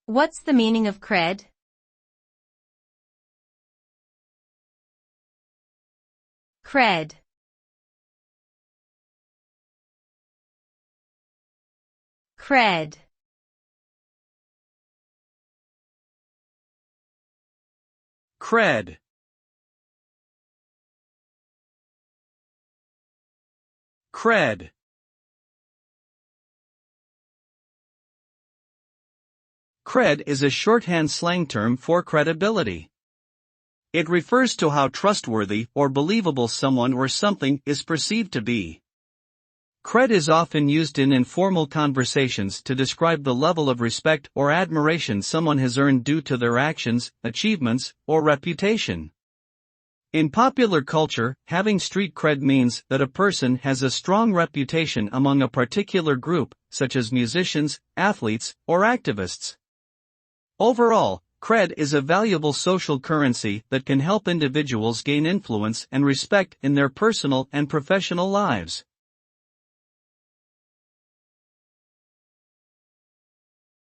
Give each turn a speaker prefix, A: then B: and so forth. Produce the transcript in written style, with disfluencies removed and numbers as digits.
A: What's the meaning of cred? Cred. Cred.
B: Cred. Cred. Cred is a shorthand slang term for credibility. It refers to how trustworthy or believable someone or something is perceived to be. Cred is often used in informal conversations to describe the level of respect or admiration someone has earned due to their actions, achievements, or reputation. In popular culture, having street cred means that a person has a strong reputation among a particular group, such as musicians, athletes, or activists. Overall, cred is a valuable social currency that can help individuals gain influence and respect in their personal and professional lives.